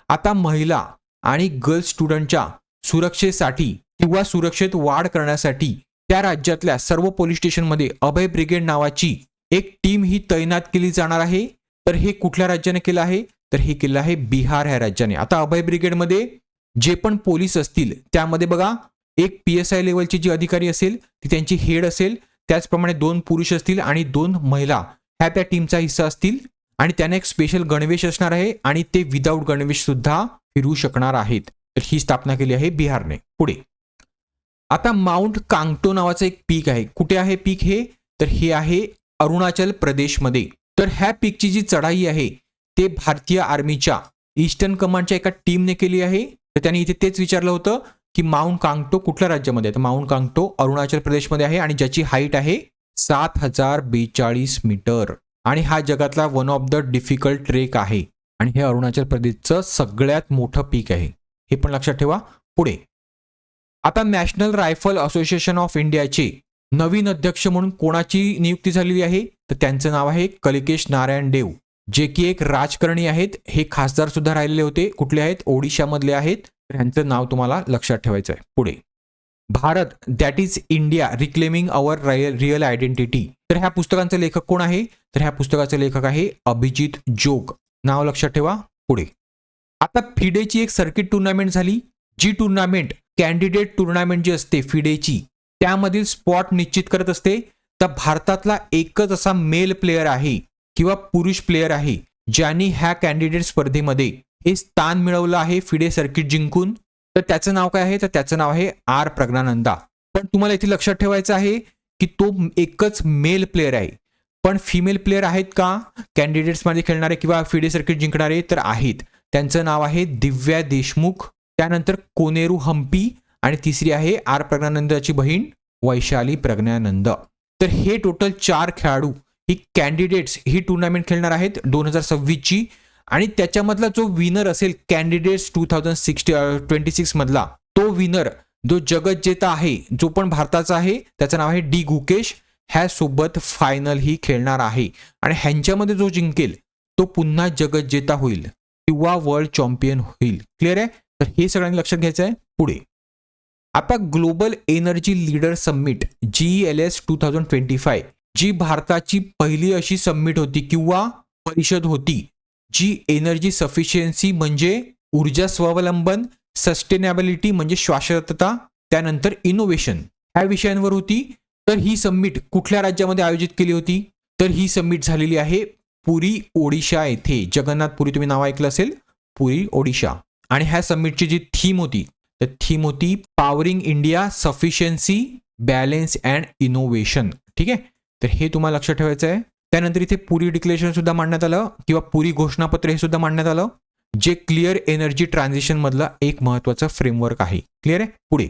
आता महिला आणि गर्ल्स स्टुडंटच्या सुरक्षेसाठी किंवा सुरक्षेत वाढ करण्यासाठी त्या राज्यातल्या सर्व पोलीस स्टेशनमध्ये अभय ब्रिगेड नावाची एक टीम ही तैनात केली जाणार आहे. तर हे कुठल्या राज्याने केलं आहे तर हे केलं आहे बिहार ह्या राज्याने. आता अभय ब्रिगेडमध्ये जे पण पोलीस असतील त्यामध्ये बघा एक PSI लेवलची जी अधिकारी असेल ती त्यांची हेड असेल, त्याचप्रमाणे 2 पुरुष असतील आणि 2 महिला ह्या त्या टीमचा हिस्सा असतील आणि त्यांना एक स्पेशल गणवेश असणार आहे आणि ते विदाऊट गणवेश सुद्धा फिरू शकणार आहेत. तर ही स्थापना केली आहे बिहारने. पुढे आता माउंट कांगटो नावाचं एक पीक आहे. कुठे आहे पीक हे तर हे आहे अरुणाचल प्रदेशमध्ये. तर ह्या पीकची जी चढाई आहे ते भारतीय आर्मीच्या ईस्टर्न कमांडच्या एका टीमने केली आहे. तर त्यांनी इथे तेच विचारलं होतं की माउंट कांगटो कुठल्या राज्यामध्ये आहे. तर माउंट कांगटो अरुणाचल प्रदेशमध्ये आहे आणि ज्याची हाईट आहे 7042 मीटर आणि हा जगातला one of the difficult trek आहे आणि हे अरुणाचल प्रदेशचं सगळ्यात मोठं पीक आहे. हे पण लक्षात ठेवा. पुढे आता नॅशनल रायफल असोसिएशन ऑफ इंडियाचे नवीन अध्यक्ष म्हणून कोणाची नियुक्ती झालेली आहे. तर त्यांचं नाव आहे कलिकेश नारायण देव, जे की एक राजकारणी आहेत. हे खासदार सुद्धा राहिलेले होते. कुठले आहेत? ओडिशामधले आहेत. तर ह्यांचं नाव तुम्हाला लक्षात ठेवायचं आहे. पुढे Bharat that is India reclaiming our real identity. तर ह्या पुस्तकांचे लेखक कोण आहे? तर ह्या पुस्तकाचे लेखक आहे अभिजित जोग. नाव लक्षात ठेवा. पुढे आता फिडेची एक सर्किट टुर्नामेंट झाली. जी टुर्नामेंट कॅन्डिडेट टुर्नामेंट जी असते फिडेची त्यामधील स्पॉट निश्चित करत असते. तर भारतातला एकच असा मेल प्लेयर आहे किंवा पुरुष प्लेयर आहे ज्यांनी ह्या कॅन्डिडेट स्पर्धेमध्ये हे स्थान मिळवलं आहे फिडे सर्किट जिंकून. तर त्याचं नाव काय आहे? तर त्याचं नाव आहे आर प्रज्ञानंदा. पण तुम्हाला इथे लक्षात ठेवायचं आहे की तो एकच मेल प्लेयर आहे. पण फिमेल प्लेयर आहेत का कॅन्डिडेट्समध्ये खेळणारे किंवा फिडे सर्किट जिंकणारे? तर आहेत. त्यांचं नाव आहे दिव्या देशमुख, त्यानंतर कोनेरू हम्पी आणि तिसरी आहे आर प्रज्ञानंदाची बहीण वैशाली प्रज्ञानंद. तर हे टोटल 4 खेळाडू ही कॅन्डिडेट्स ही टुर्नामेंट खेळणार आहेत 2026ची आणि त्याच्यामधला जो विनर असेल कॅन्डिडेट्स 2026 मधला तो विनर जो जगज्जेता आहे जो पण भारताचा आहे त्याचं नाव आहे डी गुकेश. ह्या सोबत फायनल ही खेळणार आहे आणि ह्यांच्यामध्ये जो जिंकेल तो पुन्हा जगज्जेता होईल किंवा वर्ल्ड चॅम्पियन होईल. क्लिअर आहे? तर हे सगळ्यांनी लक्षात घ्यायचं आहे. पुढे आता global energy leader summit GELS 2025 जी भारताची पहिली अशी समिट होती किंवा परिषद होती जी एनर्जी सफिशियन्सी म्हणजे ऊर्जा स्वावलंबन, सस्टेनेबिलिटी म्हणजे शाश्वतता, त्यानंतर इनोव्हेशन ह्या विषयांवर होती. तर ही समिट कुठल्या राज्यामध्ये आयोजित केली होती? तर ही समिट झालेली आहे पुरी ओडिशा येथे. जगन्नाथपुरी तुम्ही नाव ऐकलं असेल, पुरी ओडिशा. आणि ह्या समिटची जी थीम होती तर थीम होती powering India sufficiency balance and innovation. ठीक आहे, तर हे तुम्हाला लक्षात ठेवायचं आहे. त्यानंतर इथे पुरी डिक्लेरेशन सुद्धा मांडण्यात आलं किंवा पुरी घोषणापत्र हे सुद्धा मांडण्यात आलं जे क्लिअर एनर्जी ट्रान्झिशन मधलं एक महत्वाचं फ्रेमवर्क आहे. क्लिअर आहे? पुढे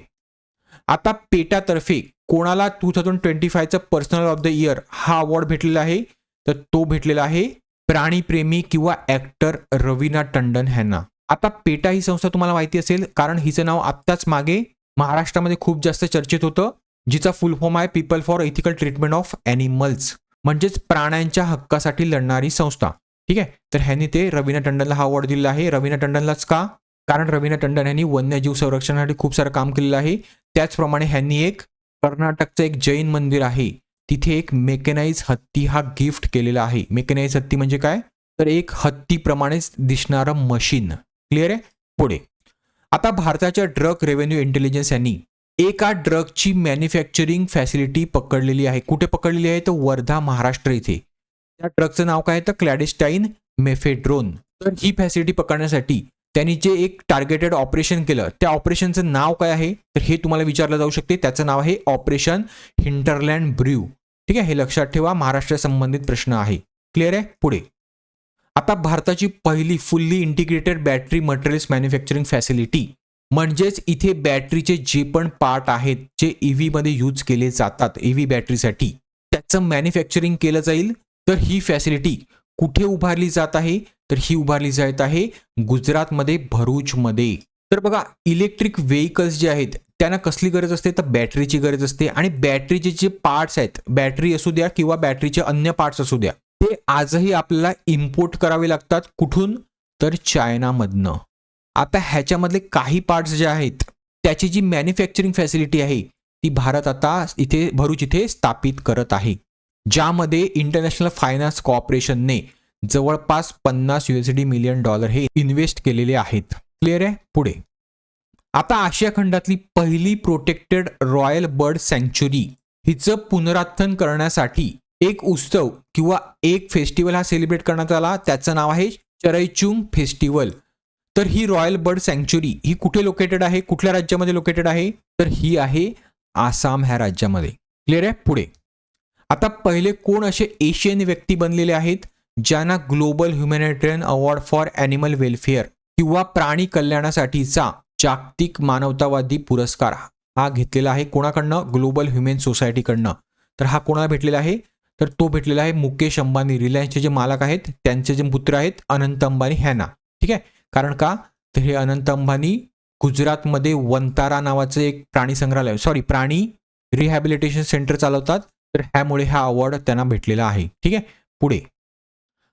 आता पेटातर्फे कोणाला 2025चा पर्सनल ऑफ द इयर हा अवॉर्ड भेटलेला आहे? तर तो भेटलेला आहे प्राणीप्रेमी किंवा ऍक्टर रवीना टंडन ह्यांना. आता पेटा ही संस्था तुम्हाला माहिती असेल कारण हिचं नाव आत्ताच मागे महाराष्ट्रामध्ये खूप जास्त चर्चेत होतं, जिचा फुल फॉर्म आहे people for ethical treatment of animals, म्हणजेच प्राण्यांच्या हक्कासाठी लढणारी संस्था. ठीक आहे, तर ह्यांनी ते रवीना टंडनला हा अवॉर्ड दिलेला आहे. रवीना टंडनलाच का? कारण रवीना टंडन यांनी वन्यजीव संरक्षणासाठी खूप सारं काम केलेलं आहे. त्याचप्रमाणे ह्यांनी एक कर्नाटकचं एक जैन मंदिर आहे तिथे एक मेकॅनाइज हत्ती हा गिफ्ट केलेला आहे. मेकॅनाइज हत्ती म्हणजे काय? तर एक हत्तीप्रमाणेच दिसणारं मशीन. क्लिअर आहे? पुढे आता भारताच्या ड्रग रेव्हेन्यू इंटेलिजन्स यांनी एका ड्रगची मॅन्युफॅक्चरिंग फॅसिलिटी पकडलेली आहे. कुठे पकडलेली आहे? तर वर्धा महाराष्ट्र इथे. त्या ड्रगचं नाव काय? तर क्लॅडेस्टाईन मेफेड्रोन. तर ही फॅसिलिटी पकडण्यासाठी त्यांनी जे एक टार्गेटेड ऑपरेशन केलं त्या ऑपरेशनचं नाव काय आहे? तर हे तुम्हाला विचारलं जाऊ शकते. त्याचं नाव आहे ऑपरेशन हिंटरलँड ब्र्यू. ठीक आहे, हे लक्षात ठेवा. महाराष्ट्र संबंधित प्रश्न आहे. क्लिअर आहे? पुढे आता भारताची पहिली fully integrated battery materials manufacturing facility म्हणजेच इथे बॅटरीचे जे पण पार्ट आहेत जे EV मध्ये यूज केले जातात EV बॅटरीसाठी त्याचं मॅन्युफॅक्चरिंग केलं जाईल. तर ही फॅसिलिटी कुठे उभारली जात आहे? तर ही उभारली जात आहे गुजरातमध्ये भरूचमध्ये. तर बघा इलेक्ट्रिक व्हेकल्स जे आहेत त्यांना कसली गरज असते? तर बॅटरीची गरज असते आणि बॅटरीचे जे पार्ट्स आहेत बॅटरी असू द्या किंवा बॅटरीचे अन्य पार्ट्स असू द्या ते आजही आपल्याला इम्पोर्ट करावे लागतात. कुठून? तर चायनामधनं. आता ह्याच्यामधले काही पार्ट्स जे आहेत त्याची जी मॅन्युफॅक्चरिंग फॅसिलिटी आहे ती भारत आता इथे भरूच इथे स्थापित करत आहे, ज्यामध्ये इंटरनॅशनल फायनान्स कॉर्पोरेशनने जवळपास $50 मिलियन हे इन्व्हेस्ट केलेले आहेत. क्लिअर आहे? पुढे आता आशिया खंडातली पहिली प्रोटेक्टेड रॉयल बर्ड सँक्च्युरी हिचं पुनरुत्थान करण्यासाठी एक उत्सव किंवा एक फेस्टिवल हा सेलिब्रेट करण्यात आला. त्याचं नाव आहे चरैचुंग फेस्टिवल. तर ही रॉयल बर्ड सँक्च्युरी ही कुठे लोकेटेड आहे? कुठल्या राज्यामध्ये लोकेटेड आहे? तर ही आहे आसाम ह्या राज्यामध्ये. क्लिअर आहे? पुढे आता पहिले कोण असे एशियन व्यक्ती बनलेले आहेत ज्यांना global humanitarian award for animal welfare किंवा प्राणी कल्याणासाठीचा जागतिक मानवतावादी पुरस्कार हा घेतलेला आहे कोणाकडनं? ग्लोबल ह्युमन सोसायटीकडनं. तर हा कोणाला भेटलेला आहे? तर तो भेटलेला आहे मुकेश अंबानी, रिलायन्सचे जे मालक आहेत त्यांचे जे पुत्र आहेत अनंत अंबानी ह्यांना. ठीक आहे. कारण का? तर हे अनंत अंबानी गुजरातमध्ये वंतारा नावाचं एक प्राणी संग्रहालय प्राणी रिहॅबिलिटेशन सेंटर चालवतात. तर ह्यामुळे हा अवॉर्ड त्यांना भेटलेला आहे. ठीक आहे. पुढे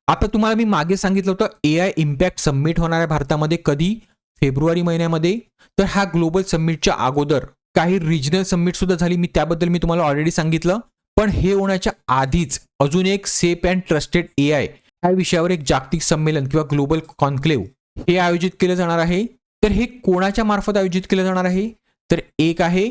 आता तुम्हाला मी मागे सांगितलं होतं AI इम्पॅक्ट समिट होणार आहे भारतामध्ये कधी? फेब्रुवारी महिन्यामध्ये. तर हा ग्लोबल समिटच्या अगोदर काही रिजनल समिट सुद्धा झाली, त्याबद्दल मी तुम्हाला ऑलरेडी सांगितलं. पण हे होण्याच्या आधीच अजून एक सेफ अँड ट्रस्टेड AI या विषयावर एक जागतिक संमेलन किंवा ग्लोबल कॉन्क्लेव्ह हे आयोजित केलं जाणार आहे. तर हे कोणाच्या मार्फत आयोजित केलं जाणार आहे? तर एक आहे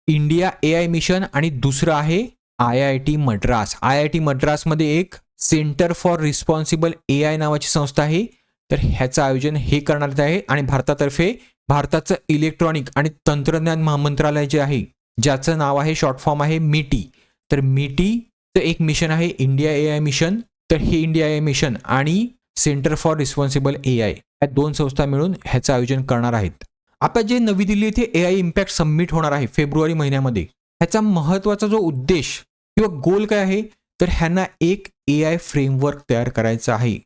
इंडिया AI मिशन आणि दुसरं आहे IIT मद्रास. IIT मद्रासमध्ये एक सेंटर फॉर रिस्पॉन्सिबल AI नावाची संस्था आहे. तर ह्याचं आयोजन हे करण्यात आहे आणि भारतातर्फे भारताचं इलेक्ट्रॉनिक आणि तंत्रज्ञान महामंत्रालय जे आहे ज्याचं नाव आहे शॉर्ट फॉर्म आहे MITI. तर MITIचं एक मिशन आहे इंडिया AI मिशन. तर हे इंडिया AI मिशन आणि सेंटर फॉर रिस्पॉन्सिबल AI या दोन संस्था मिळून ह्याचं आयोजन करणार आहेत. आता जे नवी दिल्ली येथे AI इम्पॅक्ट समिट होणार आहे फेब्रुवारी महिन्यामध्ये, ह्याचा महत्त्वाचा जो उद्देश किंवा गोल काय आहे? तर ह्यांना एक AI फ्रेमवर्क तयार करायचा आहे.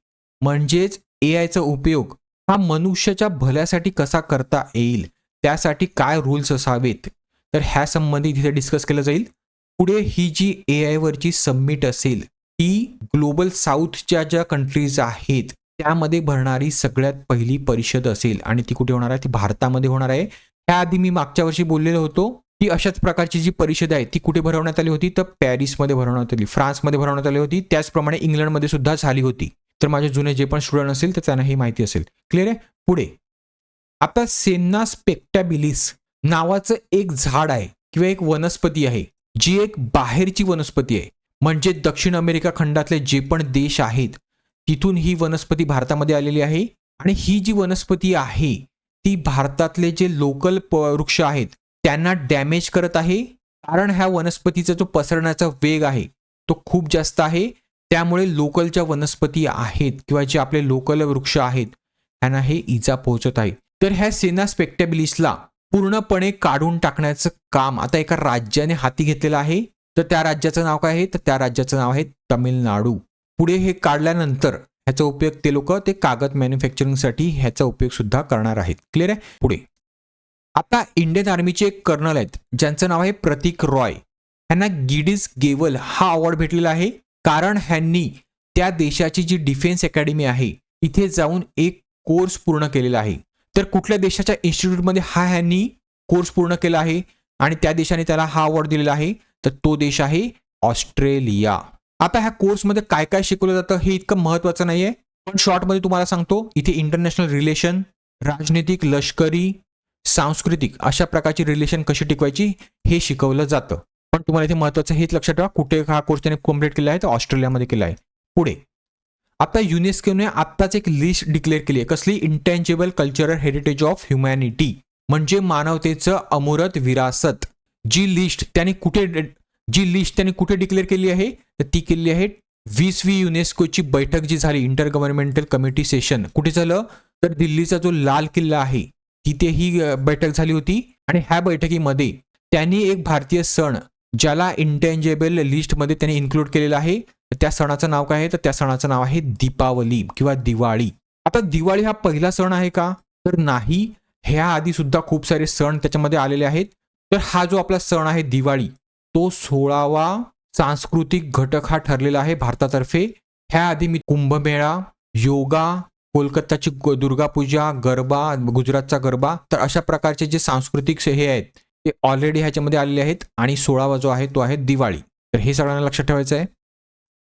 म्हणजेच AIचा उपयोग हा मनुष्याच्या भल्यासाठी कसा करता येईल, त्यासाठी काय रूल्स असावेत, तर ह्या संबंधी तिथे डिस्कस केलं जाईल. पुढे ही जी AI वरची समिट असेल ती ग्लोबल साऊथच्या ज्या कंट्रीज आहेत त्यामध्ये भरणारी सगळ्यात पहिली परिषद असेल आणि ती कुठे होणार आहे? ती भारतामध्ये होणार आहे. त्याआधी मी मागच्या वर्षी बोललेलो होतो की अशाच प्रकारची जी परिषद आहे ती कुठे भरवण्यात आली होती? तर पॅरिसमध्ये भरवण्यात आली, फ्रान्समध्ये भरवण्यात आली होती. त्याचप्रमाणे इंग्लंडमध्ये सुद्धा झाली होती. तर माझे जुने जे पण स्टुडंट असेल तर त्यांना ही माहिती असेल. क्लिअर आहे. पुढे आता सेन्ना स्पेक्टॅबिलिस नावाचं एक झाड आहे किंवा एक वनस्पती आहे जी एक बाहेरची वनस्पती आहे. म्हणजे दक्षिण अमेरिका खंडातले जे पण देश आहेत तिथून ही वनस्पती भारतामध्ये आलेली आहे आणि ही जी वनस्पती आहे ती भारतातले जे लोकल वृक्ष आहेत त्यांना डॅमेज करत आहे. कारण ह्या वनस्पतीचा जो पसरण्याचा वेग आहे तो खूप जास्त आहे. त्यामुळे लोकलच्या वनस्पती आहेत किंवा जे आपले लोकल वृक्ष आहेत त्यांना हे इजा पोहोचत आहे. तर ह्या सेना स्पेक्टॅबिलिसला पूर्णपणे काढून टाकण्याचं काम आता एका राज्याने हाती घेतलेलं आहे. तर त्या राज्याचं नाव काय आहे? तर त्या राज्याचं नाव आहे तमिळनाडू. पुढे हे काढल्यानंतर ह्याचा उपयोग ते लोक ते कागद मॅन्युफॅक्चरिंगसाठी ह्याचा उपयोग सुद्धा करणार आहेत. क्लिअर आहे. पुढे आता इंडियन आर्मीचे एक कर्नल आहेत ज्यांचं नाव आहे प्रतीक रॉय. ह्यांना गिडीज गेवल हा अवॉर्ड भेटलेला आहे कारण ह्यांनी त्या देशाची जी डिफेन्स अकॅडमी आहे इथे जाऊन एक कोर्स पूर्ण केलेला आहे. तर कुठल्या देशाच्या इन्स्टिट्यूटमध्ये ह्यांनी कोर्स पूर्ण केला आहे आणि त्या देशाने त्याला हा अवॉर्ड दिलेला आहे? तर तो देश आहे ऑस्ट्रेलिया. आता ह्या कोर्समध्ये काय काय शिकवलं जातं हे इतकं महत्त्वाचं नाही आहे, पण शॉर्टमध्ये तुम्हाला सांगतो. इथे इंटरनॅशनल रिलेशन, राजनीतिक, लष्करी, सांस्कृतिक अशा प्रकारची रिलेशन कशी टिकवायची हे शिकवलं जातं. पण तुम्हाला इथे महत्त्वाचं हेच लक्षात ठेवा कुठे हा कोर्स त्याने कम्प्लीट केला आहे? तर ऑस्ट्रेलियामध्ये केला आहे. पुढे आता युनेस्कोने आत्ताच एक लिस्ट डिक्लेअर केली आहे. कसली? Intangible cultural heritage of humanity, म्हणजे मानवतेचं अमूर्त विरासत. जी लिस्ट त्याने कुठे डिक्लेअर केली आहे? तर ती केली आहे 20वी युनेस्कोची बैठक जी झाली इंटर गव्हर्नमेंटल कमिटी सेशन. कुठे झालं? तर दिल्लीचा जो लाल किल्ला आहे तिथे ही बैठक झाली होती आणि ह्या बैठकीमध्ये त्यांनी एक भारतीय सण ज्याला इंटँजिबल लिस्टमध्ये त्यांनी इन्क्लूड केलेला आहे. त्या सणाचं नाव काय आहे? तर त्या सणाचं नाव आहे दीपावली किंवा दिवाळी. आता दिवाळी हा पहिला सण आहे का? तर नाही. ह्या आधी सुद्धा खूप सारे सण त्याच्यामध्ये आलेले आहेत. तर हा जो आपला सण आहे दिवाळी तो 16वा सांस्कृतिक घटक हा ठरलेला आहे भारतातर्फे. ह्या आधी मी कुंभमेळा, योगा, कोलकाताची दुर्गा पूजा, गरबा, गुजरातचा गरबा, तर अशा प्रकारचे जे सांस्कृतिक हे आहेत ते ऑलरेडी ह्याच्यामध्ये आलेले आहेत आणि 16वा जो आहे तो आहे दिवाळी. तर हे सगळ्यांना लक्षात ठेवायचं आहे.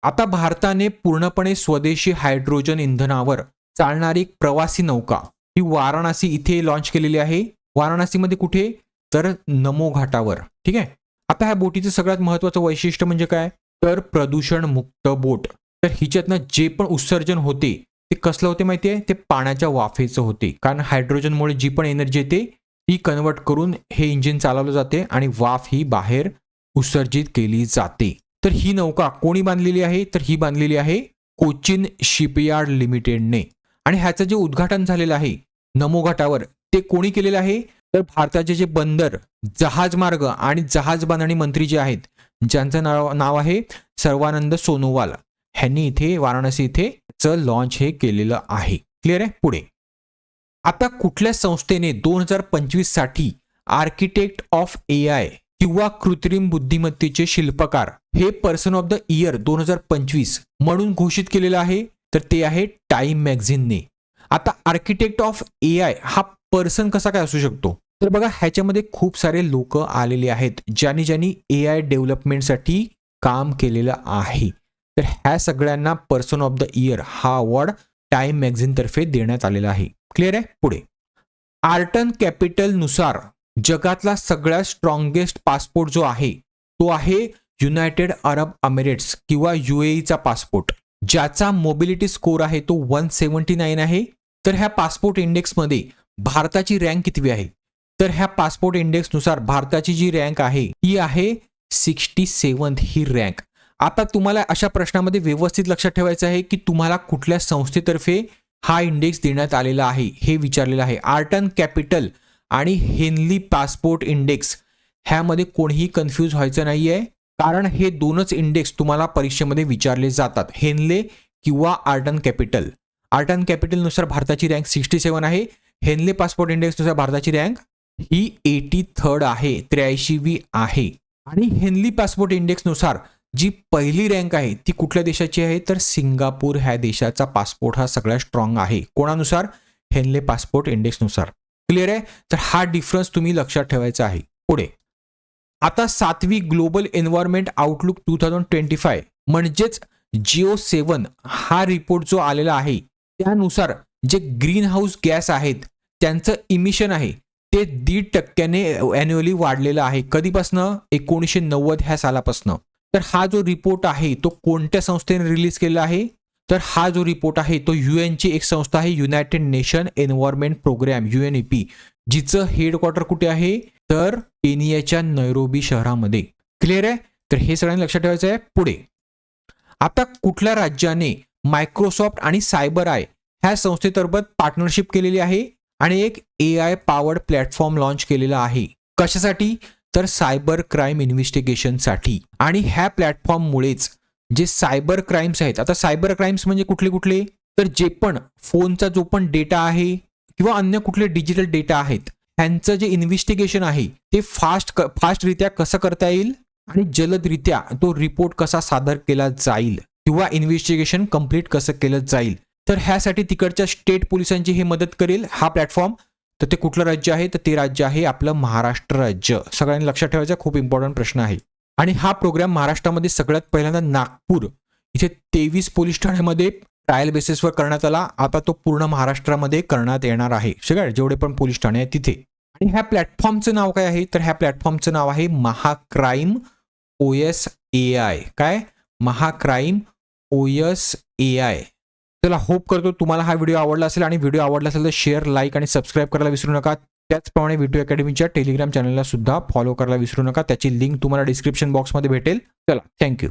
आता भारताने पूर्णपणे स्वदेशी हायड्रोजन इंधनावर चालणारी प्रवासी नौका ही वाराणसी इथे लॉन्च केलेली आहे. वाराणसीमध्ये कुठे? तर नमो घाटावर. ठीक आहे. आता ह्या बोटीचं सगळ्यात महत्त्वाचं वैशिष्ट्य म्हणजे काय? तर प्रदूषण मुक्त बोट. तर हिच्यातनं जे पण उत्सर्जन होते ते कसलं होते माहिती आहे? ते पाण्याच्या वाफेचं होते. कारण हायड्रोजनमुळे जी पण एनर्जी येते ती कन्वर्ट करून हे इंजिन चालवलं जाते आणि वाफ ही बाहेर उत्सर्जित केली जाते. तर ही नौका कोणी बांधलेली आहे, तर ही बांधलेली आहे कोचिन शिपयार्ड लिमिटेडने. आणि ह्याचं जे उद्घाटन झालेलं आहे नमो घाटावर ते कोणी केलेलं आहे, तर भारताचे जे बंदर, जहाजमार्ग आणि जहाज बांधणी मंत्री जे आहेत, ज्यांचं नाव आहे सर्वानंद सोनोवाल, ह्यांनी इथे वाराणसी इथे लॉन्च हे केलेलं आहे. क्लिअर आहे. पुढे आता कुठल्या संस्थेने 2025 साठी आर्किटेक्ट ऑफ AI किंवा कृत्रिम बुद्धिमत्तेचे शिल्पकार हे पर्सन ऑफ द इयर 2025 म्हणून घोषित केलेलं आहे, तर ते आहे टाइम मॅगझिनने. आता आर्किटेक्ट ऑफ AI हा पर्सन कसा काय असू शकतो, तर बघा ह्याच्यामध्ये खूप सारे लोक आलेले आहेत ज्यांनी AI डेव्हलपमेंटसाठी काम केलेलं आहे. तर ह्या सगळ्यांना पर्सन ऑफ द इयर हा अवॉर्ड टाइम मॅगझिन तर्फे देण्यात आलेला आहे. क्लिअर आहे. पुढे आर्टन कॅपिटल नुसार जगातला सगळ्यात स्ट्रॉंगेस्ट पासपोर्ट जो आहे तो आहे युनायटेड अरब अमिरेट्स किंवा UAEचा पासपोर्ट, ज्याचा मोबिलिटी स्कोर आहे तो 179 आहे. तर ह्या पासपोर्ट इंडेक्समध्ये भारताची रँक कितवी आहे, तर ह्या पासपोर्ट इंडेक्सनुसार भारताची जी रँक आहे ती आहे 67 ही रँक. आता तुम्हाला अशा प्रश्नामध्ये व्यवस्थित लक्षात ठेवायचं आहे की तुम्हाला कुठल्या संस्थेतर्फे हा इंडेक्स देण्यात आलेला आहे हे विचारलेलं आहे. आर्टन कॅपिटल आणि हेनली पासपोर्ट इंडेक्स ह्यामध्ये कोणीही कन्फ्यूज व्हायचं नाहीये, कारण हे दोनच इंडेक्स तुम्हाला परीक्षेमध्ये विचारले जातात, हेनले किंवा आर्टन कॅपिटल. आर्टन कॅपिटलनुसार भारताची रँक 67 आहे, हेनले पासपोर्ट इंडेक्सनुसार भारताची रँक ही 83rd आहे, 83वी आहे. आणि हेनली पासपोर्ट इंडेक्सनुसार जी पहिली रँक आहे ती कुठल्या देशाची आहे, तर सिंगापूर ह्या देशाचा पासपोर्ट हा सगळ्यात स्ट्रॉंग आहे. कोणानुसार, हेनले पासपोर्ट इंडेक्सनुसार. क्लिअर आहे. तर हा डिफरन्स तुम्ही लक्षात ठेवायचा आहे. पुढे आता 7वी ग्लोबल एन्व्हायरमेंट आउटलुक 2025 म्हणजेच GEO7 हा रिपोर्ट जो आलेला आहे त्यानुसार जे ग्रीन हाऊस गॅस आहेत त्यांचं इमिशन आहे ते 1.5% ॲन्युअली वाढलेलं आहे. कधीपासनं, 1990 ह्या सालापासनं. तर हा जो रिपोर्ट आहे तो कोणत्या संस्थेने रिलीज केलेला आहे, तर हा जो रिपोर्ट आहे तो UNची एक संस्था आहे, United Nation environment programme UNEP, जिचं हेडक्वार्टर कुठे आहे, तर केनियाच्या नैरोबी शहरामध्ये. क्लिअर आहे. तर हे सगळ्यांनी लक्षात ठेवायचं आहे. पुढे आता कुठल्या राज्याने मायक्रोसॉफ्ट आणि सायबर आय ह्या संस्थेतर्फे पार्टनरशिप केलेली आहे आणि एक AI पॉवर्ड प्लॅटफॉर्म लॉन्च केलेला आहे. कशासाठी, तर सायबर क्राईम इन्व्हेस्टिगेशनसाठी. आणि ह्या प्लॅटफॉर्ममुळेच जे सायबर क्राईम्स आहेत, आता सायबर क्राईम्स म्हणजे कुठले कुठले, तर जे पण फोनचा जो पण डेटा आहे किंवा अन्य कुठले डिजिटल डेटा आहेत ह्यांचं जे इन्व्हेस्टिगेशन आहे ते फास्टरित्या कसं करता येईल आणि जलदरित्या तो रिपोर्ट कसा सादर केला जाईल किंवा इन्व्हेस्टिगेशन कंप्लीट कसं केलं जाईल, तर ह्यासाठी तिकडच्या स्टेट पोलिसांची हे मदत करेल हा प्लॅटफॉर्म. तर ते कुठलं राज्य आहे, तर ते राज्य आहे आपलं महाराष्ट्र राज्य. सगळ्यांनी लक्षात ठेवायचा खूप इम्पॉर्टंट प्रश्न आहे. आणि हा प्रोग्राम महाराष्ट्रामध्ये सगळ्यात पहिल्यांदा नागपूर इथे 23 पोलीस ठाण्यामध्ये ट्रायल बेसिसवर करण्यात आला. आता तो पूर्ण महाराष्ट्रामध्ये करण्यात येणार आहे, सगळे जेवढे पण पोलीस ठाणे आहेत तिथे. आणि ह्या प्लॅटफॉर्मचं नाव काय आहे, तर ह्या प्लॅटफॉर्मचं नाव आहे महाक्राईम OS AI. काय, महाक्राईम OS AI. चला, होप करतो तुम्हाला हा व्हिडिओ आवडला असेल आणि व्हिडिओ आवडला असेल तर शेअर, लाईक आणि सबस्क्राईब करायला विसरू नका. त्याचप्रमाणे व्हिडिओ अकॅडमीच्या टेलिग्राम चॅनलला सुद्धा फॉलो करायला विसरू नका. त्याची लिंक तुम्हाला डिस्क्रिप्शन बॉक्समध्ये भेटेल. चला, थँक्यू.